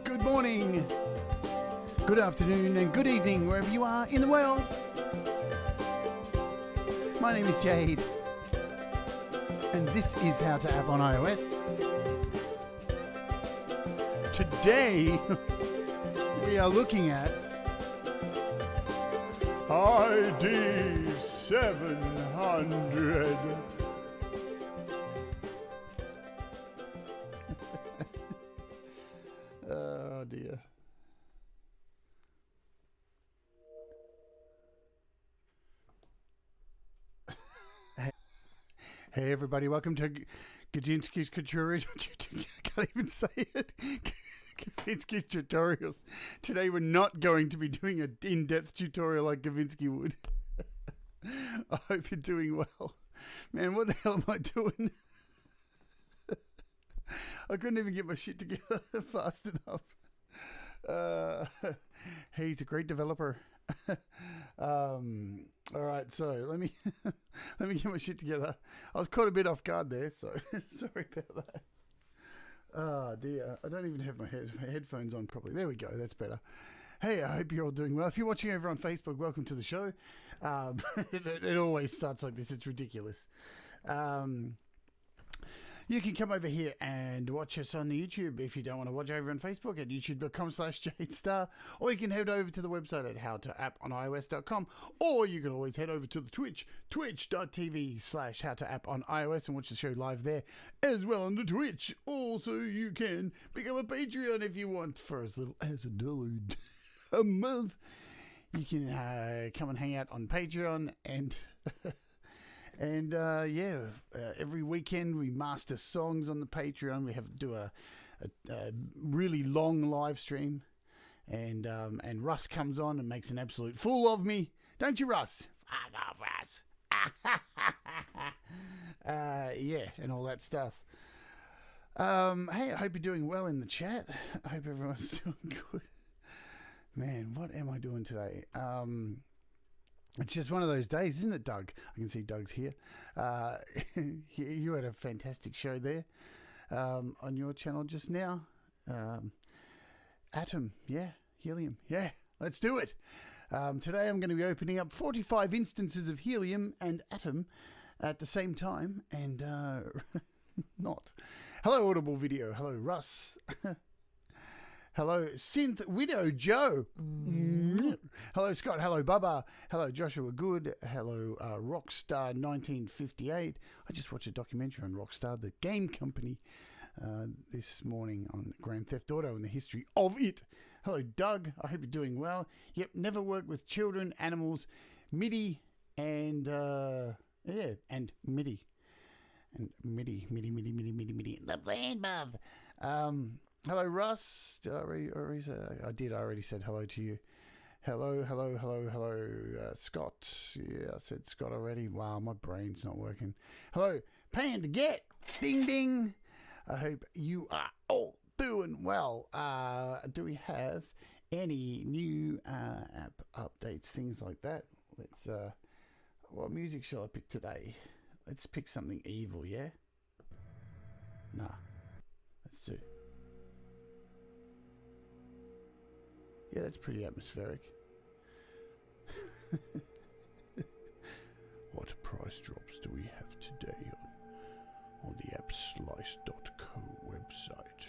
Good morning, good afternoon, and good evening, wherever you are in the world. My name is Jade, and this is How to App on iOS. Today, we are looking at ID700. Oh dear. Hey everybody, welcome to Gajinski's Tutorials. I can't even say it. Gajinski's Tutorials. Today we're not going to be doing an in-depth tutorial like Gavinsky would. I hope you're doing well. Man, what the hell am I doing? I couldn't even get my shit together fast enough. Hey, he's a great developer. All right, so let me get my shit together. I was caught a bit off guard there, so sorry about that. Oh dear, I don't even have my headphones on properly. There we go, that's better. Hey, I hope you're all doing well. If you're watching over on Facebook, welcome to the show. It always starts like this. It's ridiculous. You can come over here and watch us on the YouTube if you don't want to watch over on Facebook at youtube.com/JadeStarr, or you can head over to the website at howtoapponios.com, or you can always head over to the Twitch, twitch.tv/howtoapponios, and watch the show live there as well on the Twitch. Also, you can become a Patreon if you want for as little as $1 a month. You can come and hang out on Patreon and... And every weekend we master songs on the Patreon. We have to do a really long live stream, and Russ comes on and makes an absolute fool of me. Don't you, Russ? Fuck off, Russ. And all that stuff. Hey, I hope you're doing well in the chat. I hope everyone's doing good. Man, what am I doing today? It's just one of those days, isn't it, Doug? I can see Doug's here. You had a fantastic show there on your channel just now. Atom, yeah. Helium, yeah. Let's do it. Today I'm going to be opening up 45 instances of helium and atom at the same time, and not. Hello, Audible Video. Hello, Russ. Hello, Synth Widow Joe. Hello, Scott. Hello, Bubba. Hello, Joshua Good. Hello, Rockstar 1958. I just watched a documentary on Rockstar, the game company, this morning on Grand Theft Auto and the history of it. Hello, Doug. I hope you're doing well. Yep, never worked with children, animals, MIDI, and MIDI. And MIDI. The brain buff. Hello, Russ. Did I already say? I did. I already said hello to you. Hello. Scott. Yeah, I said Scott already. Wow, my brain's not working. Hello, Panda Get. Ding, ding. I hope you are all doing well. Do we have any new app updates, things like that? Let's. What music shall I pick today? Let's pick something evil, yeah? Nah. Let's do. Yeah, that's pretty atmospheric. What price drops do we have today on the appslice.co website?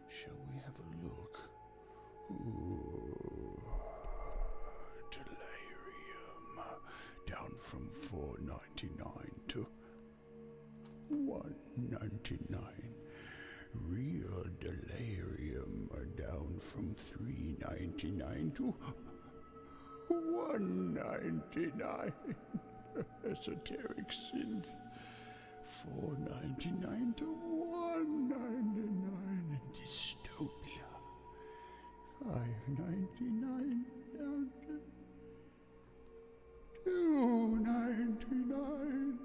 Shall we have a look? Ooh, Delirium down from $4.99 to $1.99. Real Delirium are down from $3.99 to $1.99. Esoteric Synth, $4.99 to $1.99. And Dystopia, $5.99 down to $2.99.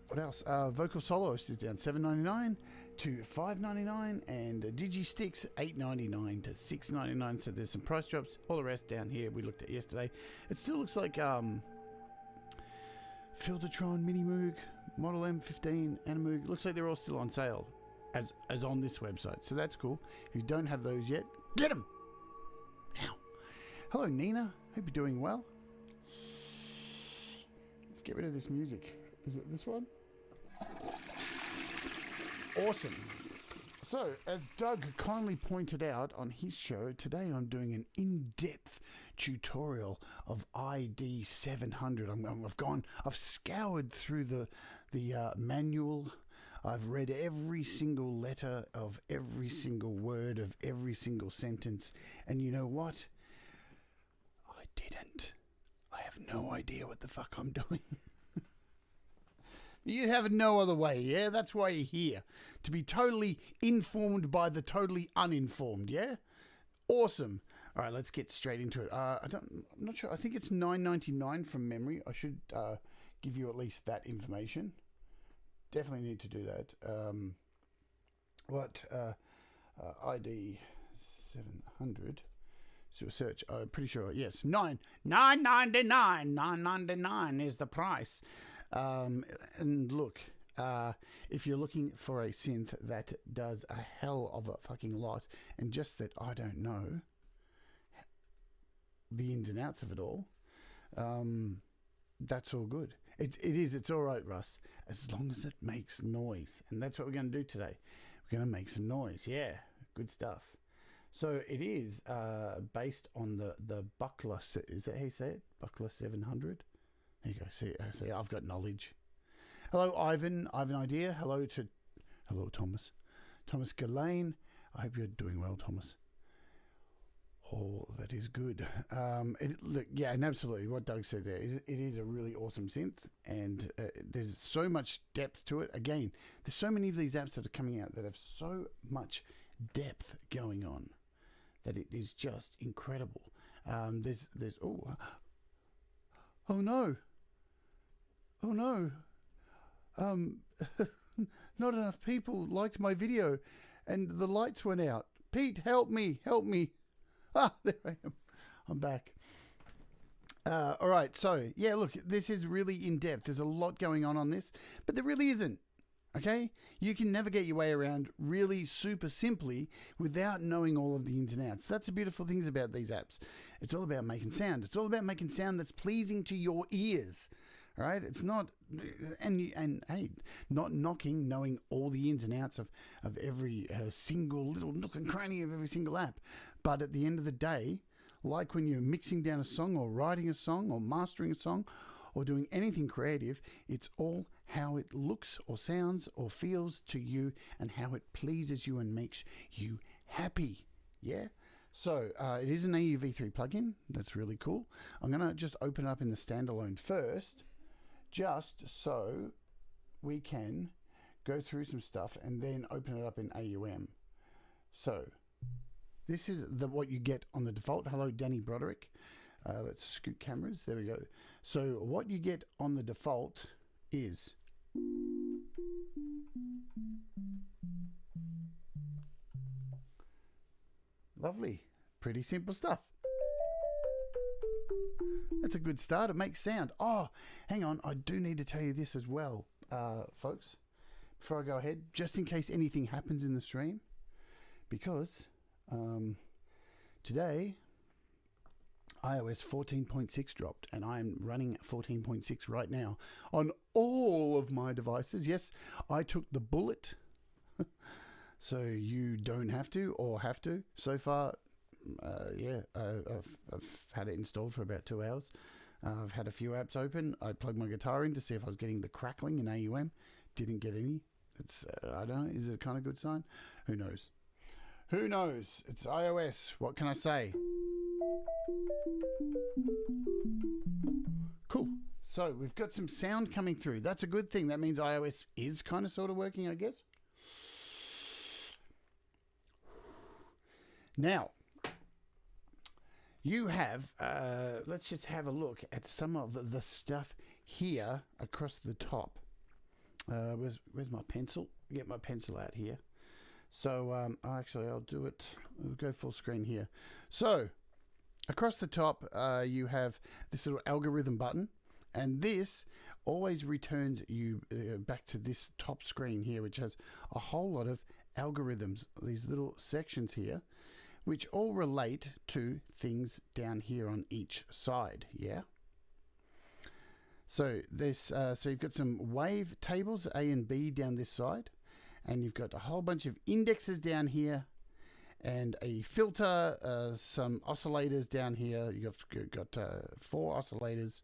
What else? Vocal Soloist is down $7.99 to $5.99, and Digisticks $8.99 to $6.99. So there's some price drops. All the rest down here we looked at yesterday. It still looks like Filtertron, Mini Moog, Model M15, Animu. Looks like they're all still on sale as on this website. So that's cool. If you don't have those yet, get them. Ow. Hello, Nina. Hope you're doing well. Let's get rid of this music. Is it this one? Awesome. So, as Doug kindly pointed out on his show, today I'm doing an in-depth tutorial of ID700. I've scoured through the manual. I've read every single letter of every single word of every single sentence. And you know what? I didn't. I have no idea what the fuck I'm doing. You'd have it no other way, yeah? That's why you're here. To be totally informed by the totally uninformed, yeah? Awesome. All right, let's get straight into it. I'm not sure. I think it's $9.99 from memory. I should give you at least that information. Definitely need to do that. ID700. So search. I'm pretty sure. Yes, $9.99 is the price. And look, if you're looking for a synth that does a hell of a fucking lot, and just that I don't know the ins and outs of it all, that's all good. It's all right, Russ, as long as it makes noise. And that's what we're going to do today. We're going to make some noise. Yeah, good stuff. So it is based on the Buchla. Is that how you say it? Buchla 700. There you go. See, I've got knowledge. Hello, Ivan. I have an idea. Hello, Thomas. Thomas Gillane. I hope you're doing well, Thomas. Oh, that is good. Look, yeah, and absolutely what Doug said there is it is a really awesome synth, and there's so much depth to it. Again, there's so many of these apps that are coming out that have so much depth going on that it is just incredible. There's oh no. Not enough people liked my video and the lights went out. Pete, help me. Ah, there I am. I'm back. All right. So yeah, look, this is really in depth. There's a lot going on this, but there really isn't. Okay. You can navigate your way around really super simply without knowing all of the ins and outs. That's the beautiful things about these apps. It's all about making sound. It's all about making sound that's pleasing to your ears. All right, it's not, and hey, not knocking knowing all the ins and outs of every single little nook and cranny of every single app. But at the end of the day, like when you're mixing down a song or writing a song or mastering a song or doing anything creative, it's all how it looks or sounds or feels to you and how it pleases you and makes you happy. Yeah. So it is an AUv3 plugin. That's really cool. I'm going to just open it up in the standalone first, just so we can go through some stuff and then open it up in AUM. So this is what you get on the default. Hello, Danny Broderick. Let's scoot cameras. There we go. So what you get on the default is lovely, pretty simple stuff. That's a good start. It makes sound. Oh, hang on. I do need to tell you this as well, folks, before I go ahead, just in case anything happens in the stream, because today iOS 14.6 dropped, and I'm running 14.6 right now on all of my devices. Yes, I took the bullet, so you don't have to or have to. So far, I've had it installed for about 2 hours. I've had a few apps open. I plugged my guitar in to see if I was getting the crackling in AUM. Didn't get any. It's I don't know. Is it a kind of good sign? Who knows? Who knows? It's iOS. What can I say? Cool. So we've got some sound coming through. That's a good thing. That means iOS is kind of sort of working, I guess. Now, you have, let's just have a look at some of the stuff here across the top. Where's my pencil? Get my pencil out here. So actually, I'll do it. I'll go full screen here. So across the top, you have this little algorithm button, and this always returns you back to this top screen here, which has a whole lot of algorithms, these little sections here, which all relate to things down here on each side. Yeah. So this, so you've got some wave tables, A and B, down this side, and you've got a whole bunch of indexes down here, and a filter, some oscillators down here. You've got 4 oscillators,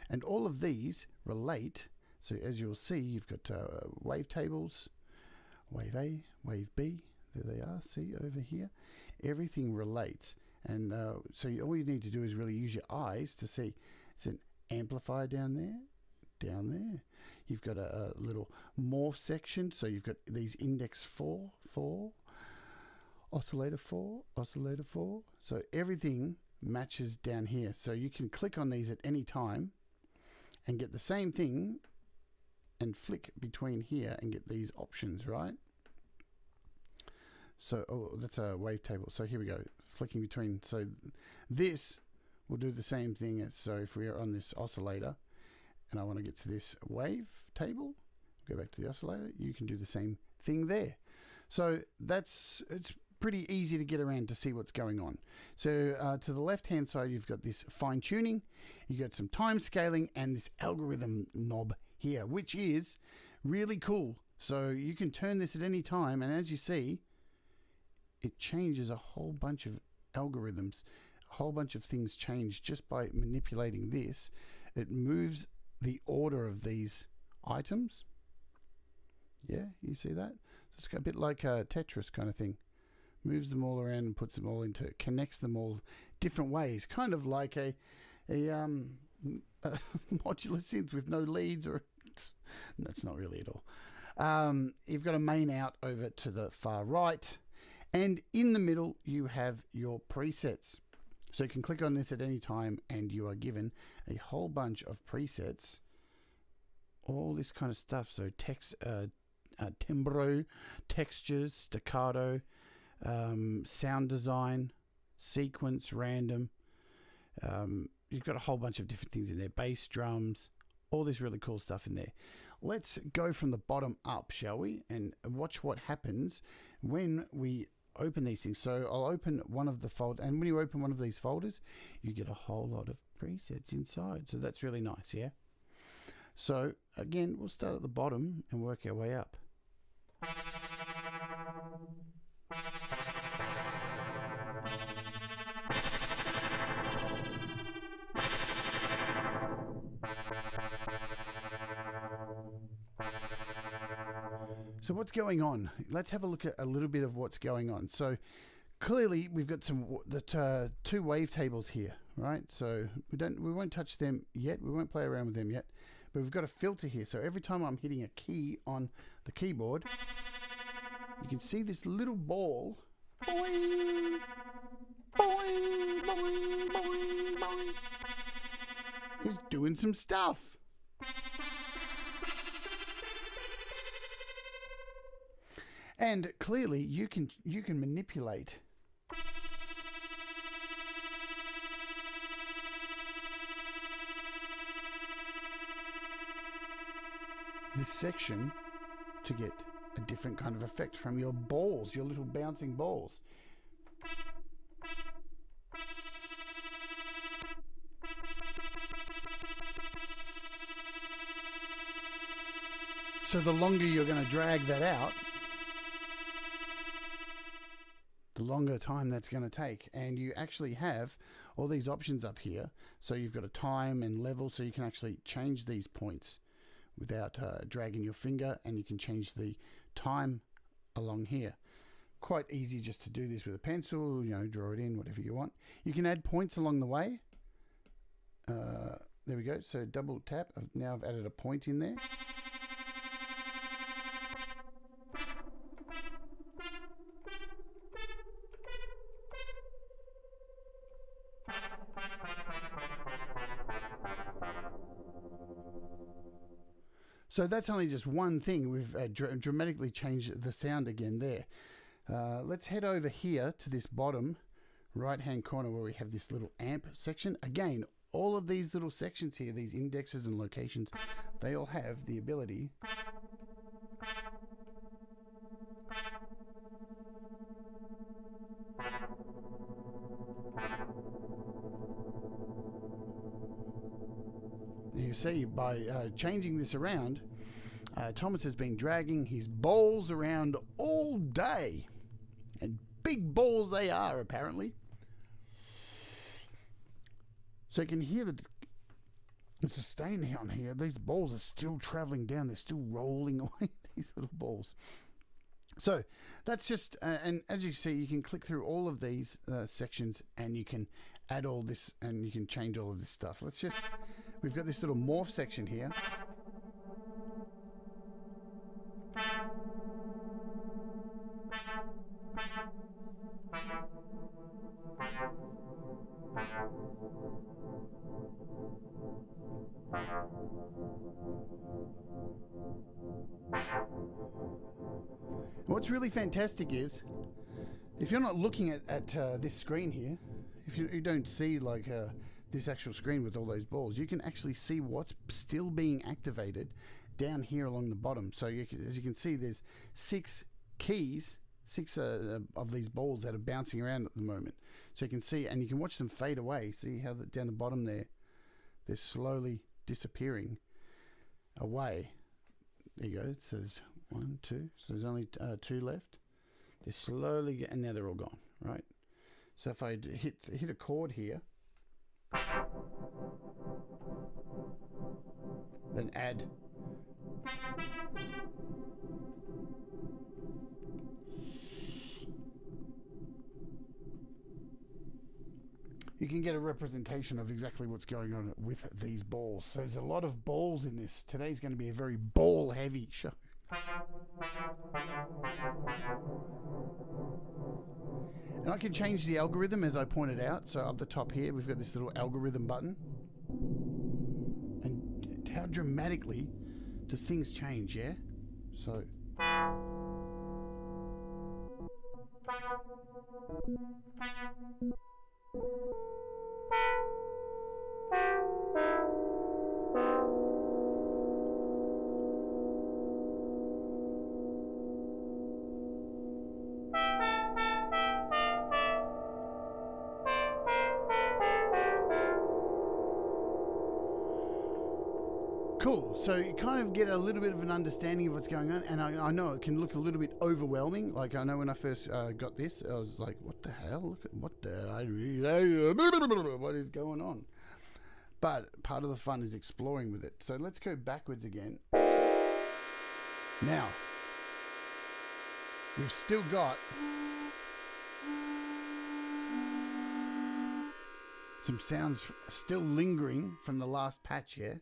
and all of these relate. So as you'll see, you've got wave tables, wave A, wave B. There they are. See over here, everything relates, and so all you need to do is really use your eyes to see. It's an amplifier down there. You've got a little morph section, so you've got these index 4, oscillator 4, oscillator 4. So everything matches down here. So you can click on these at any time and get the same thing and flick between here and get these options, right? So, oh, that's a wavetable. So here we go, flicking between. So this will do the same thing as, so if we are on this oscillator and I want to get to this wave table, go back to the oscillator, you can do the same thing there. So it's pretty easy to get around to see what's going on. So to the left hand side, you've got this fine tuning, you've got some time scaling, and this algorithm knob here, which is really cool. So you can turn this at any time, and as you see, it changes a whole bunch of algorithms. A whole bunch of things change just by manipulating this. It moves the order of these items. Yeah, you see that? It's a bit like a Tetris kind of thing. Moves them all around and puts them all into, connects them all different ways. Kind of like a modular synth with no leads, or no, it's not really at all. You've got a main out over to the far right, and in the middle you have your presets. So you can click on this at any time and you are given a whole bunch of presets, all this kind of stuff. So text, timbro, textures, staccato, sound design, sequence, random. You've got a whole bunch of different things in there, bass, drums, all this really cool stuff in there. Let's go from the bottom up, shall we, and watch what happens when we open these things. So I'll open one of the folders, and when you open one of these folders, you get a whole lot of presets inside. So that's really nice, yeah? So again, we'll start at the bottom and work our way up. So what's going on? Let's have a look at a little bit of what's going on. So clearly we've got some two wavetables here, right? So we won't touch them yet. We won't play around with them yet. But we've got a filter here. So every time I'm hitting a key on the keyboard, you can see this little ball boing, boing, boing, boing, boing, is doing some stuff. And clearly you can manipulate this section to get a different kind of effect from your balls, your little bouncing balls. So the longer you're going to drag that out, the longer time that's going to take. And you actually have all these options up here. So you've got a time and level, so you can actually change these points without dragging your finger, and you can change the time along here. Quite easy just to do this with a pencil, you know, draw it in, whatever you want. You can add points along the way. There we go. So double tap. Now I've added a point in there. So that's only just one thing. We've dramatically changed the sound again there. Let's head over here to this bottom right-hand corner where we have this little amp section. Again, all of these little sections here, these indexes and locations, they all have the ability you see by changing this around, Thomas has been dragging his balls around all day, and big balls they are apparently. So you can hear the sustain on here. These balls are still traveling down. They're still rolling away, these little balls. So that's just, and as you see, you can click through all of these sections and you can add all this and you can change all of this stuff. Let's just, we've got this little morph section here. What's really fantastic is, if you're not looking at this screen here, if you don't see like this actual screen with all those balls, you can actually see what's still being activated down here along the bottom. So as you can see, there's 6 keys, 6 of these balls that are bouncing around at the moment. So you can see, and you can watch them fade away. See how down the bottom there, they're slowly disappearing away. There you go. So there's 1, 2. So there's only 2 left. They're slowly, and now they're all gone. Right. So if I hit a chord here, then add. You can get a representation of exactly what's going on with these balls. So there's a lot of balls in this. Today's going to be a very ball-heavy show. And I can change the algorithm as I pointed out. So up the top here, we've got this little algorithm button. And how dramatically does things change, yeah? So... Cool. So you kind of get a little bit of an understanding of what's going on, and I know it can look a little bit overwhelming. Like I know when I first got this, I was like, "What the hell? Look at what is going on?" But part of the fun is exploring with it. So let's go backwards again. Now we've still got some sounds still lingering from the last patch here.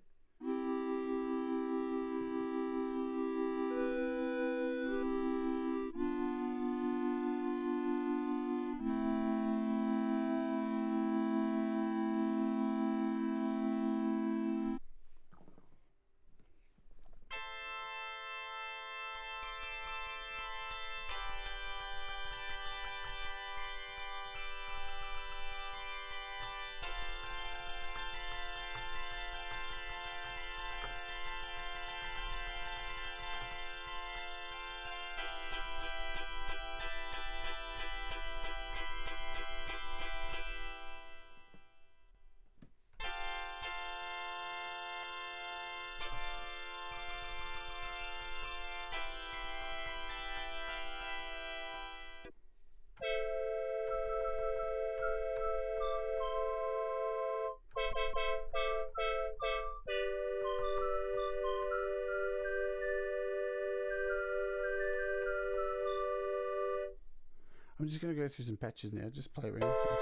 I'm just going to go through some patches now, just play around with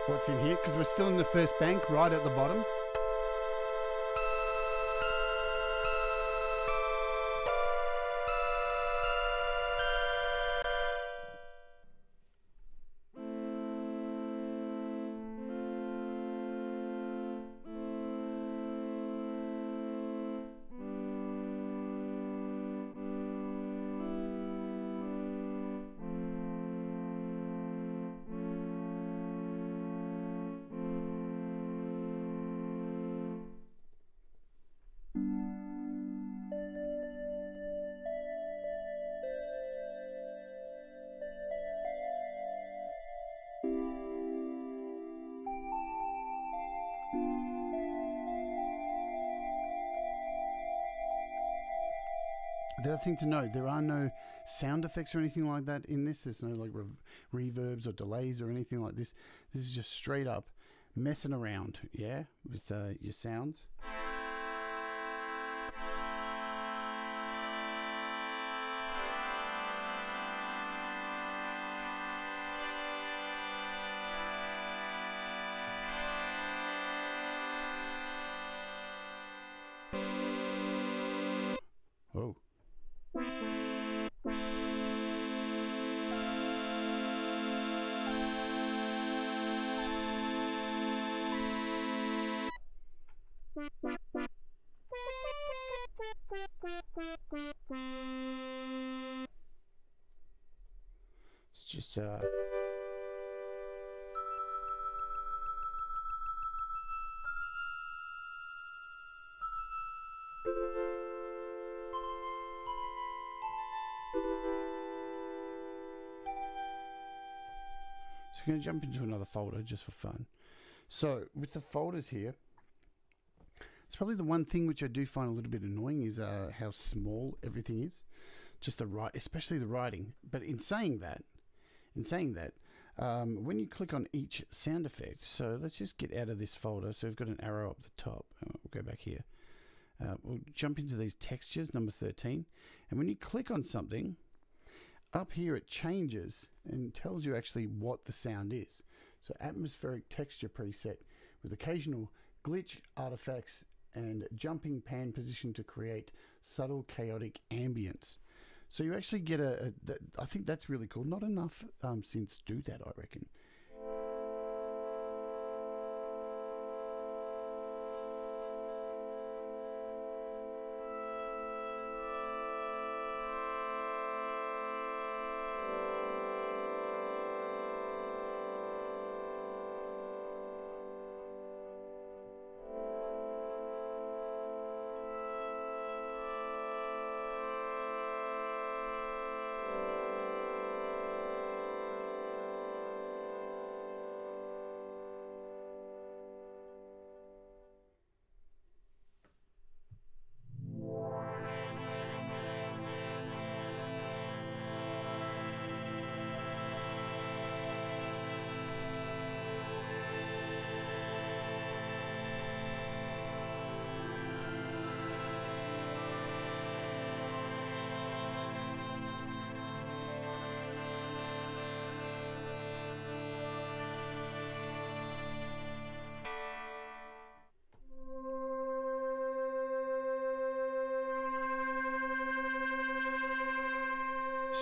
what's in here, because we're still in the first bank right at the bottom. The other thing to note, there are no sound effects or anything like that in this. There's no like reverbs or delays or anything like this. This is just straight up messing around, yeah, with your sounds. Oh. It's just So we're going to jump into another folder just for fun. So with the folders here, it's probably the one thing which I do find a little bit annoying is how small everything is. Just especially the writing. But in saying that, when you click on each sound effect, so let's just get out of this folder. So we've got an arrow up the top. We'll go back here. We'll jump into these textures, number 13. And when you click on something, up here it changes and tells you actually what the sound is. So atmospheric texture preset with occasional glitch artifacts and jumping pan position to create subtle chaotic ambience. So you actually get I think that's really cool. Not enough synths do that, I reckon.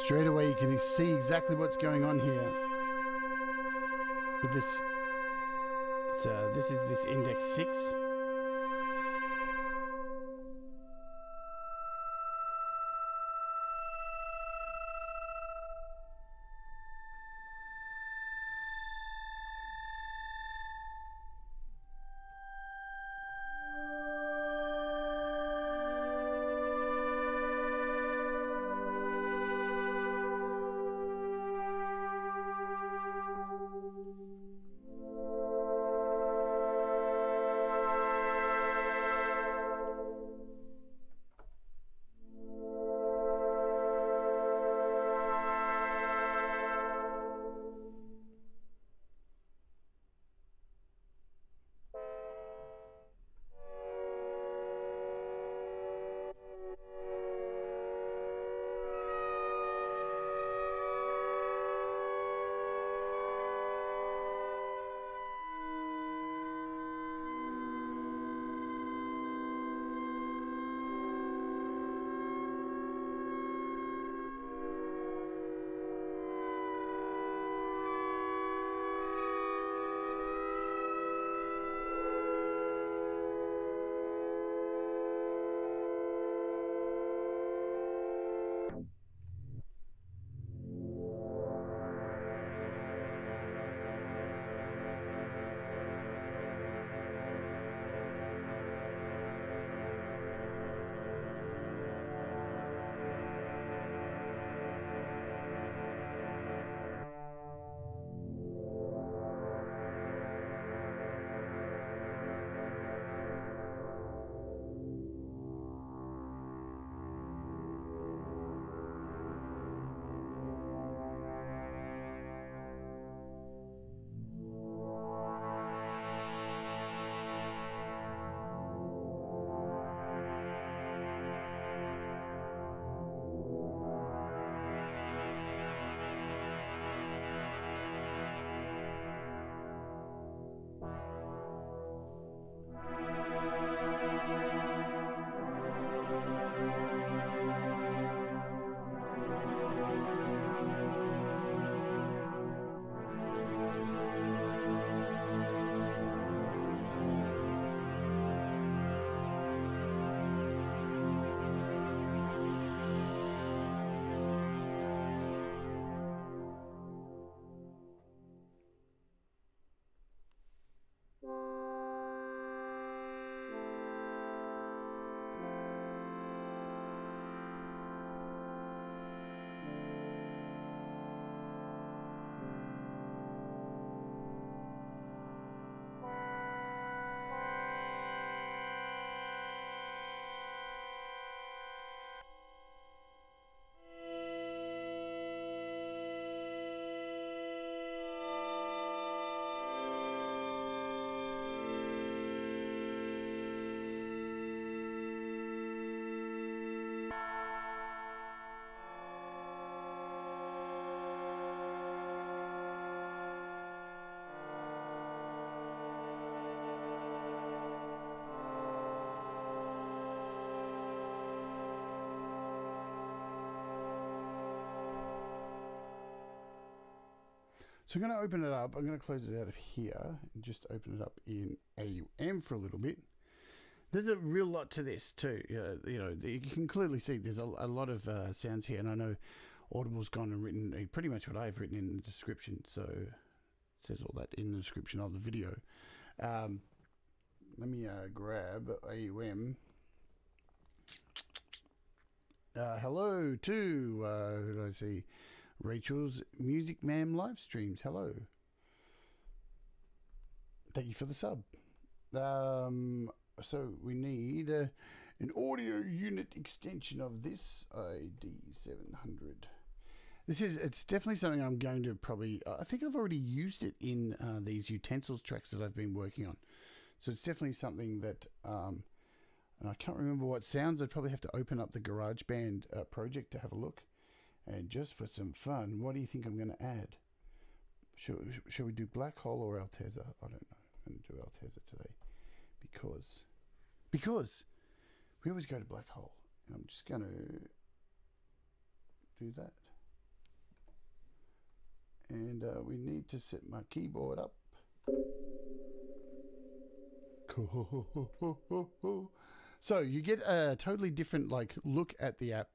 Straight away you can see exactly what's going on here with this. This is this index 6. So I'm going to open it up. I'm going to close it out of here and just open it up in AUM for a little bit. There's a real lot to this too. You know, you can clearly see there's a lot of sounds here, and I know Audible's gone and written pretty much what I've written in the description. So it says all that in the description of the video. Let me grab AUM. Hello to who did I see? Rachel's Music Ma'am live streams. Hello. Thank you for the sub. So we need an audio unit extension of this ID700. It's definitely something I'm going to probably, I think I've already used it in these utensils tracks that I've been working on. So it's definitely something that, and I can't remember what sounds. I'd probably have to open up the GarageBand project to have a look. And just for some fun, what do you think I'm going to add? Shall we do Black Hole or Altezza? I don't know. I'm going to do Altezza today. Because we always go to Black Hole. And I'm just going to do that. And we need to set my keyboard up. So you get a totally different look at the app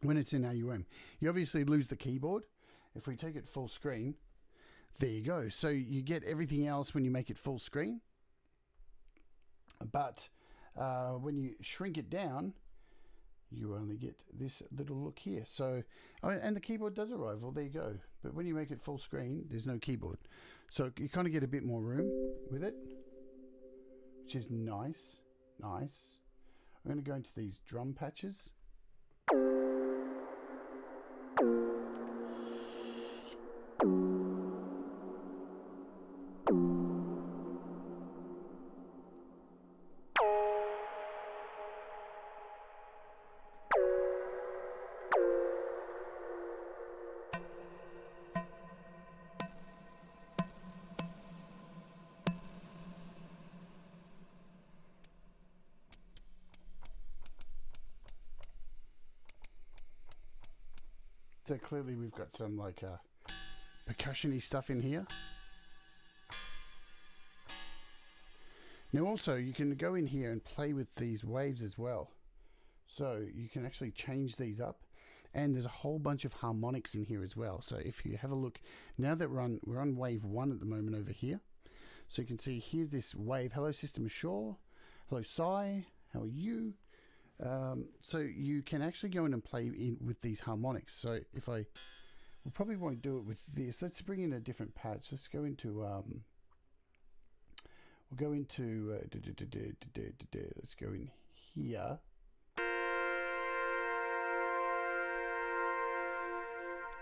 when it's in AUM. You obviously lose the keyboard. If we take it full screen, there you go. So you get everything else when you make it full screen. But when you shrink it down, you only get this little look here. So, and the keyboard does arrive. Well, there you go. But when you make it full screen, there's no keyboard. So you kind of get a bit more room with it, which is nice. Nice. I'm going to go into these drum patches. So clearly we've got some percussion-y stuff in here. Now also you can go in here and play with these waves as well. So you can actually change these up, and there's a whole bunch of harmonics in here as well. So if you have a look, now that we're on wave 1 at the moment over here. So you can see here's this wave. Hello System Ashore. Hello Sai. How are you? So you can actually go in and play with these harmonics. So if we probably won't do it with this. Let's bring in a different patch. Let's go into, we'll go into, let's go in here.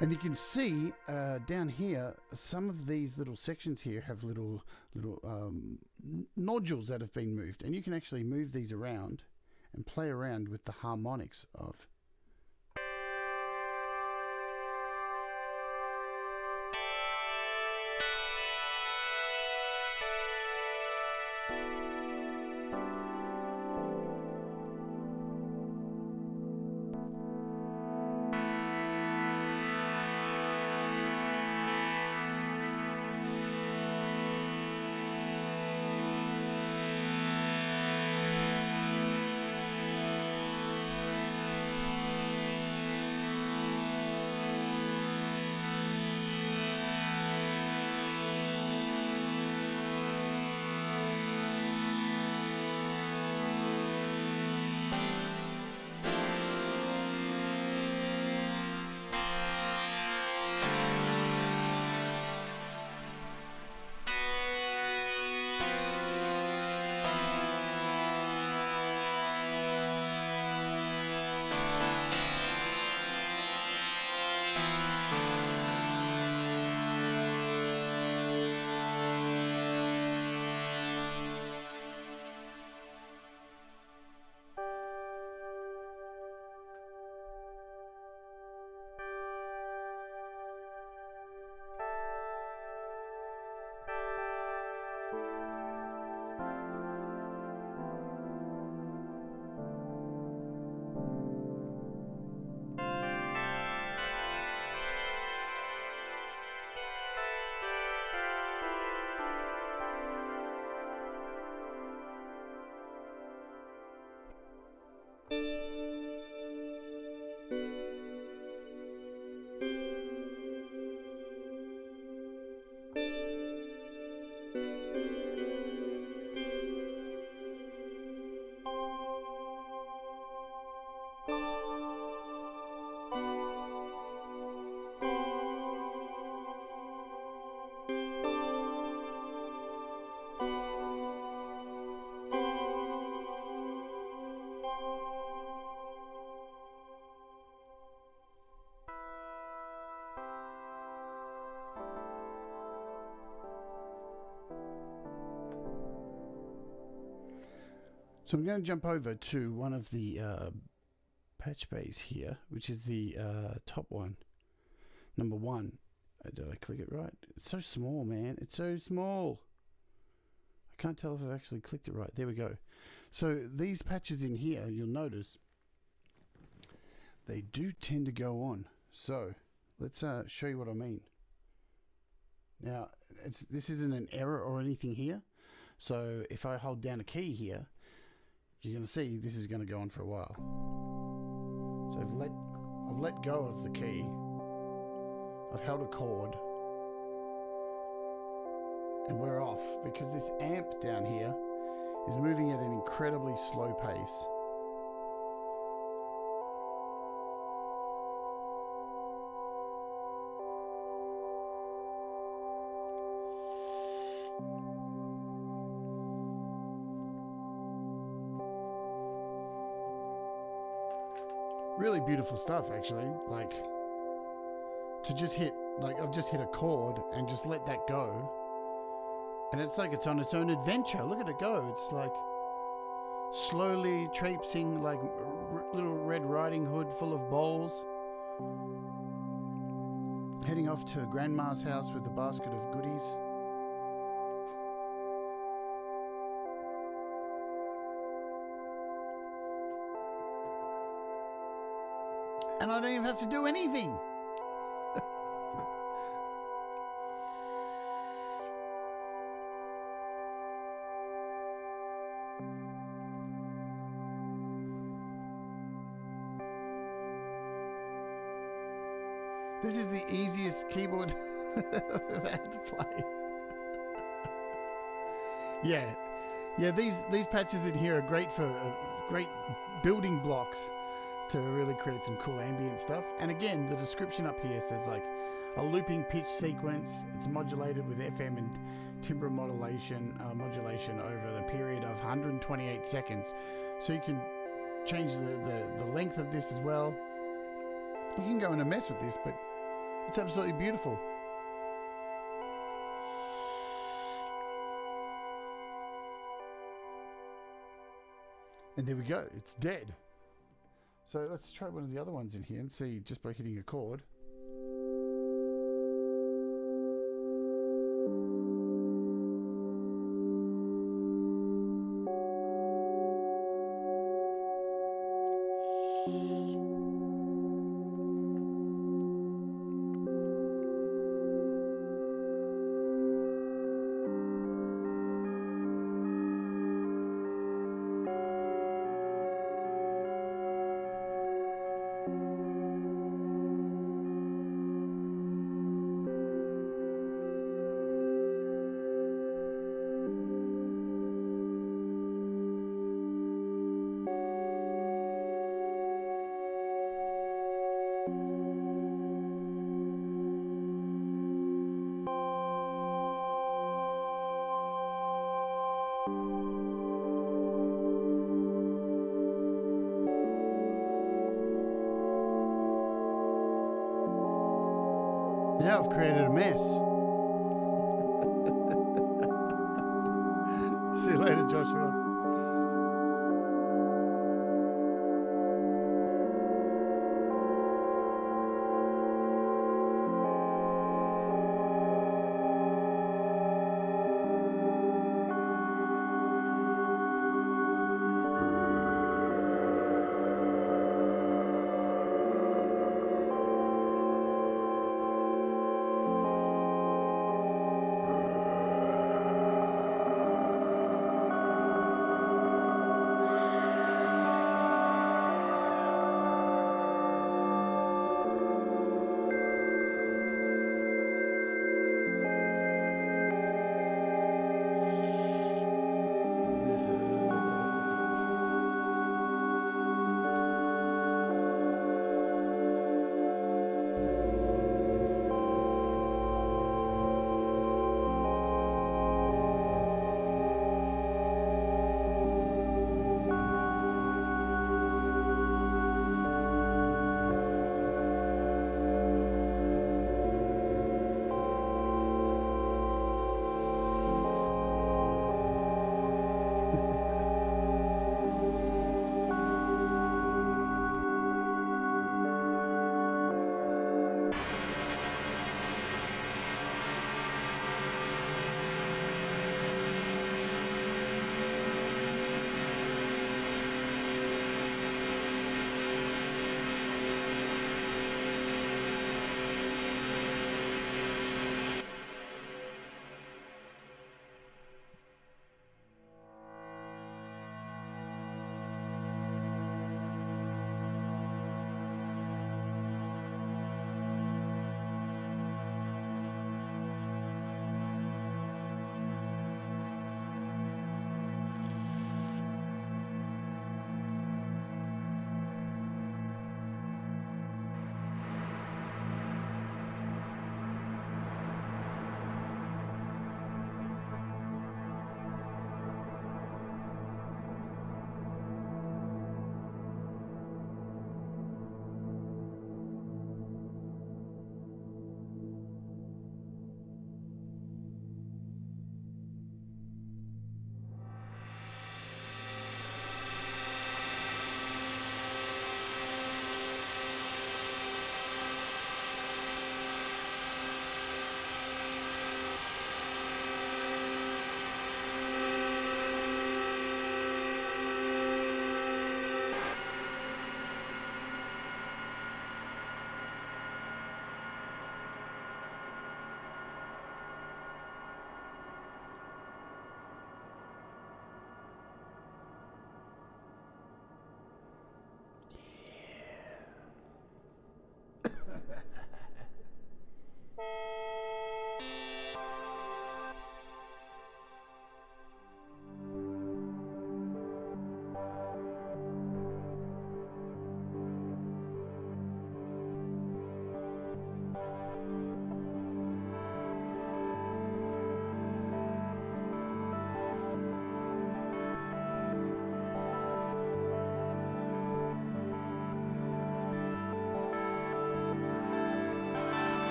And you can see down here, some of these little sections here have little nodules that have been moved. And you can actually move these around and play around with the harmonics of. So I'm going to jump over to one of the patch bays here, which is the top one, number 1. Did I click it right? It's so small, man. It's so small. I can't tell if I've actually clicked it right. There we go. So these patches in here, you'll notice, they do tend to go on. So let's show you what I mean. Now, this isn't an error or anything here. So if I hold down a key here, you're going to see this is going to go on for a while. So I've let go of the key. I've held a chord. And we're off because this amp down here is moving at an incredibly slow pace. Really beautiful stuff, actually. Like, to just hit, like, I've just hit a chord and just let that go. And it's like it's on its own adventure. Look at it go. It's like slowly traipsing like little Red Riding Hood full of bowls. Heading off to Grandma's house with a basket of goodies. And I don't even have to do anything. This is the easiest keyboard I've ever had to play. Yeah, these patches in here are great for great building blocks to really create some cool ambient stuff. And again, the description up here says like a looping pitch sequence. It's modulated with FM and timbre modulation over the period of 128 seconds. So you can change the length of this as well. You can go in a mess with this, but it's absolutely beautiful. And there we go, it's dead. So let's try one of the other ones in here and see just by hitting a chord. Now I've created a mess. See you later, Joshua.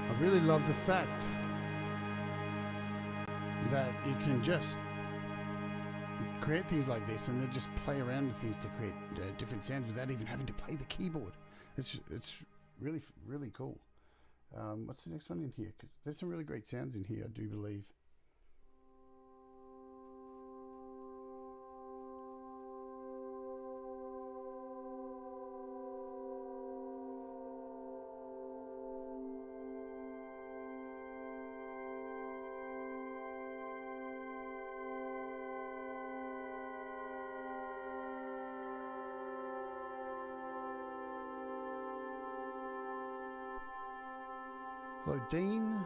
I really love the fact that you can just create things like this and then just play around with things to create different sounds without even having to play the keyboard. It's really cool. What's the next one in here? 'Cause there's some really great sounds in here, I do believe. Hello, Dean.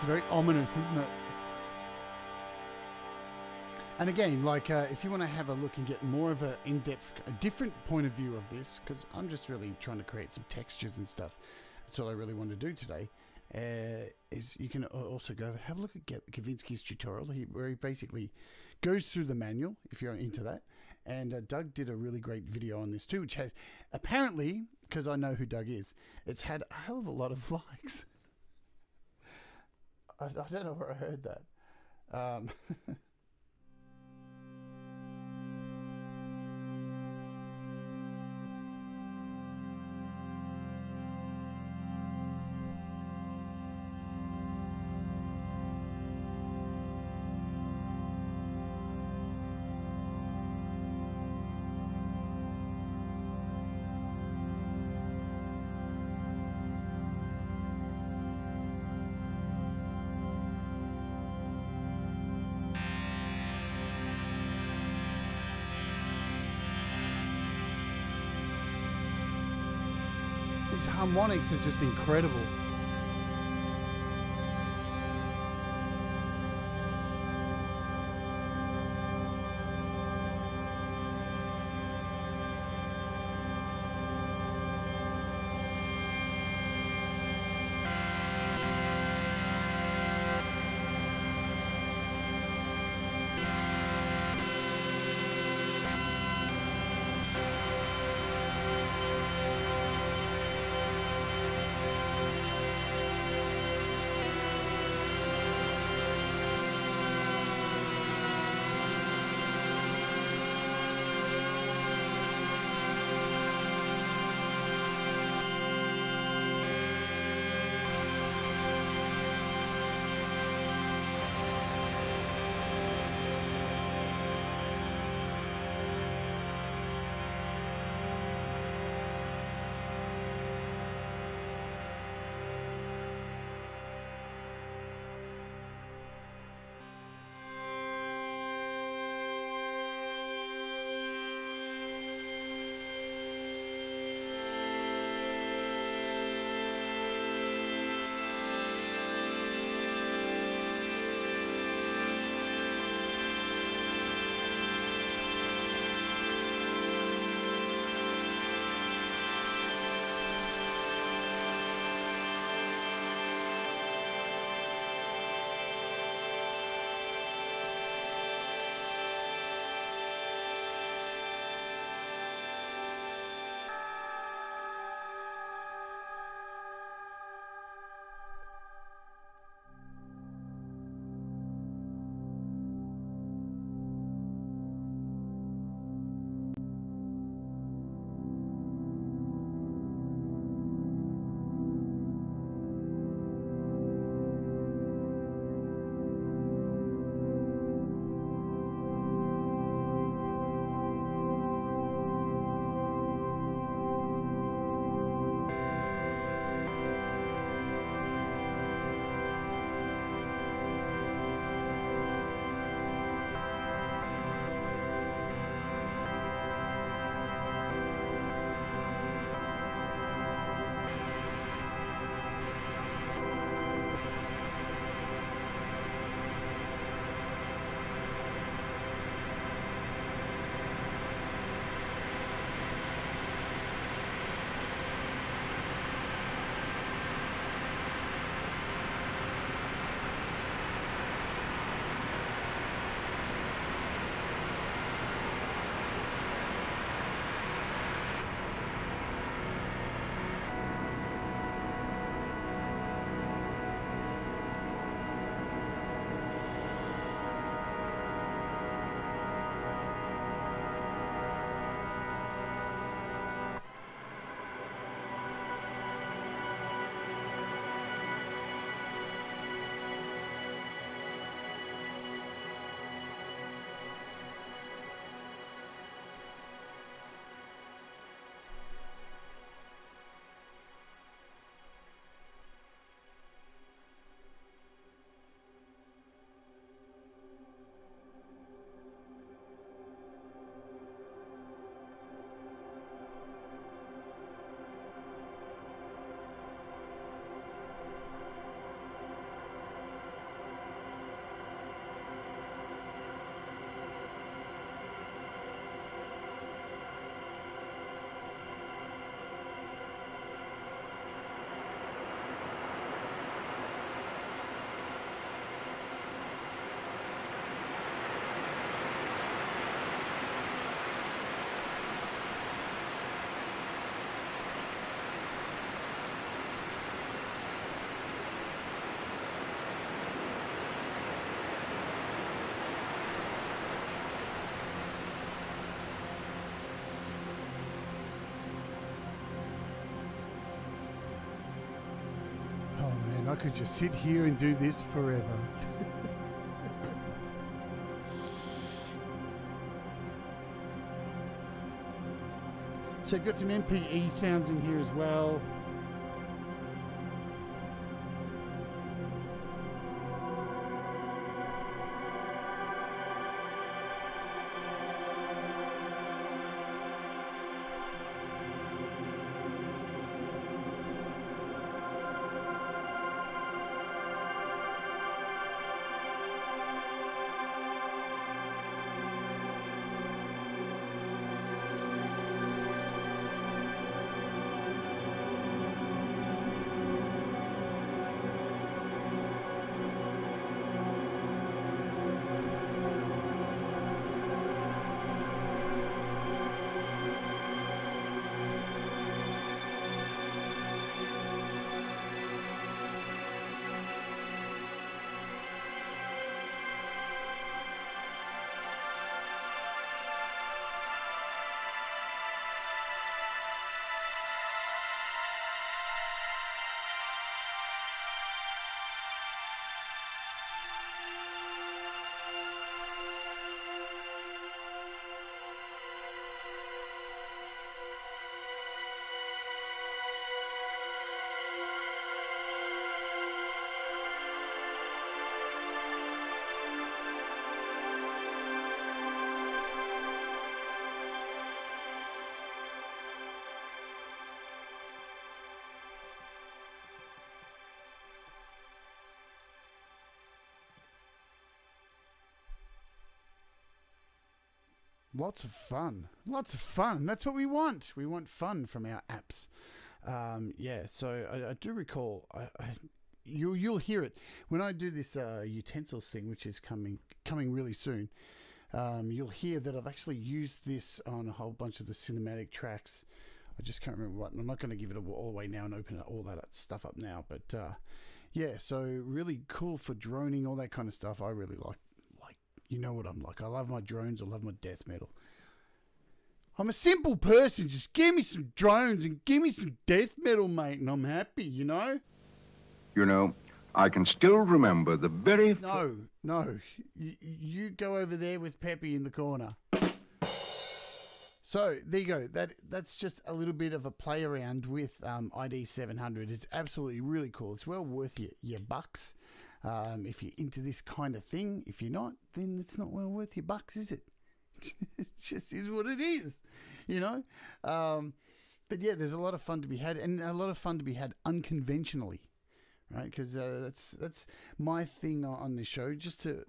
It's very ominous, isn't it? And again, like, if you want to have a look and get more of a in-depth, a different point of view of this, because I'm just really trying to create some textures and stuff. That's all I really want to do today. Is you can also go have a look at Kavinsky's tutorial, where he basically goes through the manual, if you're into that. And Doug did a really great video on this too, which has, apparently, because I know who Doug is, it's had a hell of a lot of likes. I don't know where I heard that. These harmonics are just incredible. I could just sit here and do this forever. So you've got some MPE sounds in here as well. Lots of fun. Lots of fun. That's what we want. We want fun from our apps. Yeah, so I do recall, you'll hear it. When I do this utensils thing, which is coming really soon, you'll hear that I've actually used this on a whole bunch of the cinematic tracks. I just can't remember what, and I'm not going to give it all the way now and open all that stuff up now. But yeah, so really cool for droning, all that kind of stuff. I really like. You know what I'm like. I love my drones. I love my death metal. I'm a simple person. Just give me some drones and give me some death metal, mate, and I'm happy, you know? You know, I can still remember the very... No. You go over there with Peppy in the corner. So, there you go. That's just a little bit of a play around with ID700. It's absolutely really cool. It's well worth your bucks. If you're into this kind of thing. If you're not, then it's not well worth your bucks, is it? It just is what it is, you know? But yeah, there's a lot of fun to be had, and a lot of fun to be had unconventionally, right? Because that's my thing on this show, just to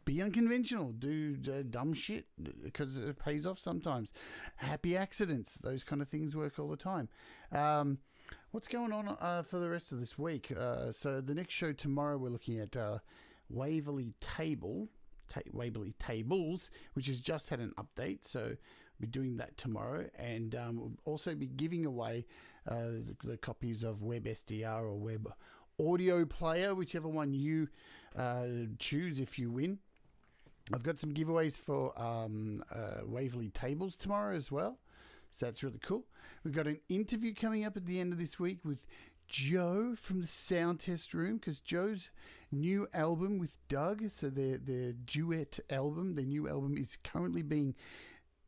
be unconventional, do dumb shit, because it pays off sometimes. Happy accidents, those kind of things work all the time. What's going on for the rest of this week? So the next show tomorrow, we're looking at Waverly Tables, which has just had an update. So we'll be doing that tomorrow, and we'll also be giving away the copies of WebSDR or Web Audio Player, whichever one you choose if you win. I've got some giveaways for Waverly Tables tomorrow as well. So that's really cool. We've got an interview coming up at the end of this week with Joe from the Sound Test Room, because Joe's new album with Doug, so their duet album, their new album is currently being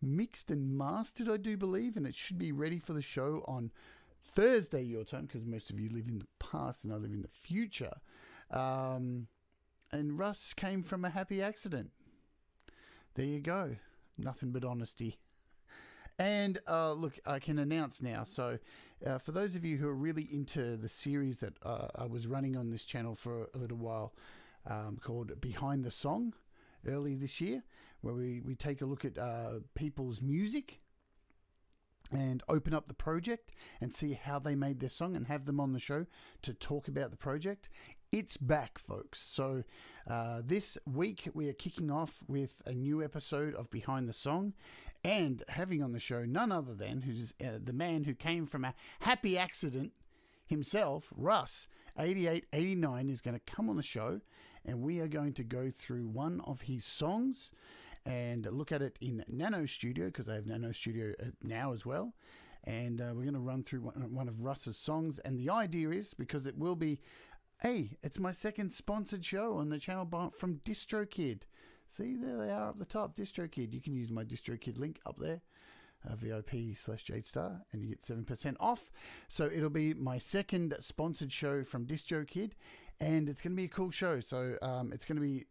mixed and mastered, I do believe, and it should be ready for the show on Thursday your time, because most of you live in the past and I live in the future. And Russ came from a happy accident. There you go. Nothing but honesty. And look, I can announce now. So for those of you who are really into the series that I was running on this channel for a little while, called Behind the Song, early this year, where we take a look at people's music and open up the project and see how they made their song and have them on the show to talk about the project. It's back, folks. So this week we are kicking off with a new episode of Behind the Song, and having on the show none other than who's the man who came from a happy accident himself, Russ, 8889, is going to come on the show, and we are going to go through one of his songs and look at it in Nano Studio, because I have Nano Studio now as well. And we're going to run through one of Russ's songs. And the idea is, because it will be Hey, it's my second sponsored show on the channel from DistroKid. See, there they are up the top, DistroKid. You can use my DistroKid link up there, VIP/Jade Starr, and you get 7% off. So it'll be my second sponsored show from DistroKid, and it's going to be a cool show. So it's going to be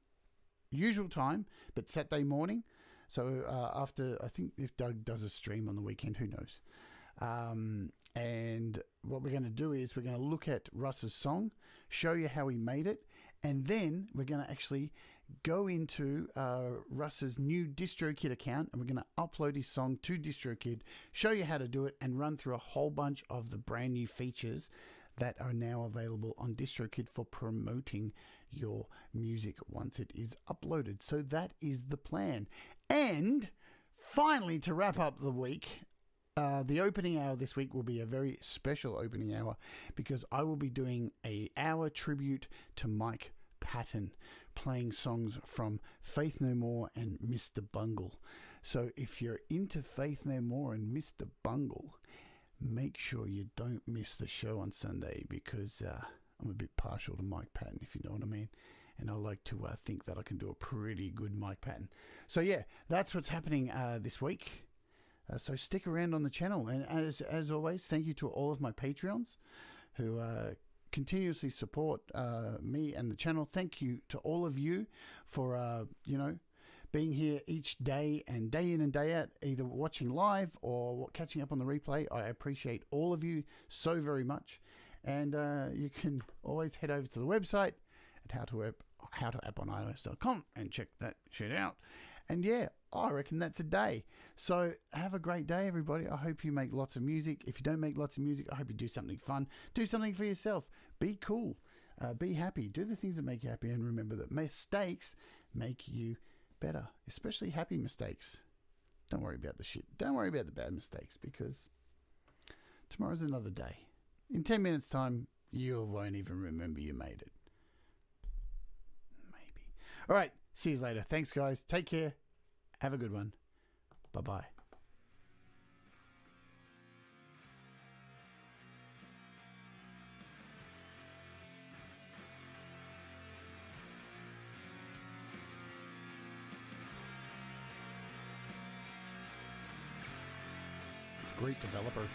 usual time, but Saturday morning. So after, I think if Doug does a stream on the weekend, who knows? And what we're going to do is we're going to look at Russ's song, show you how he made it, and then we're going to actually go into Russ's new DistroKid account, and we're going to upload his song to DistroKid, show you how to do it, and run through a whole bunch of the brand new features that are now available on DistroKid for promoting your music once it is uploaded. So that is the plan. And finally, to wrap up the week, the opening hour this week will be a very special opening hour because I will be doing an hour tribute to Mike Patton, playing songs from Faith No More and Mr. Bungle. So if you're into Faith No More and Mr. Bungle, make sure you don't miss the show on Sunday because I'm a bit partial to Mike Patton, if you know what I mean. And I like to think that I can do a pretty good Mike Patton. So yeah, that's what's happening this week. So stick around on the channel. And as always, thank you to all of my Patreons who continuously support me and the channel. Thank you to all of you for, being here each day and day in and day out, either watching live or catching up on the replay. I appreciate all of you so very much. And you can always head over to the website at howtoapp.ios.com and check that shit out. And yeah, I reckon that's a day. So have a great day, everybody. I hope you make lots of music. If you don't make lots of music, I hope you do something fun. Do something for yourself. Be cool. Be happy. Do the things that make you happy. And remember that mistakes make you better, especially happy mistakes. Don't worry about the shit. Don't worry about the bad mistakes because tomorrow's another day. In 10 minutes' time, you won't even remember you made it. Maybe. All right. See you later. Thanks, guys. Take care. Have a good one. Bye-bye. It's a great developer.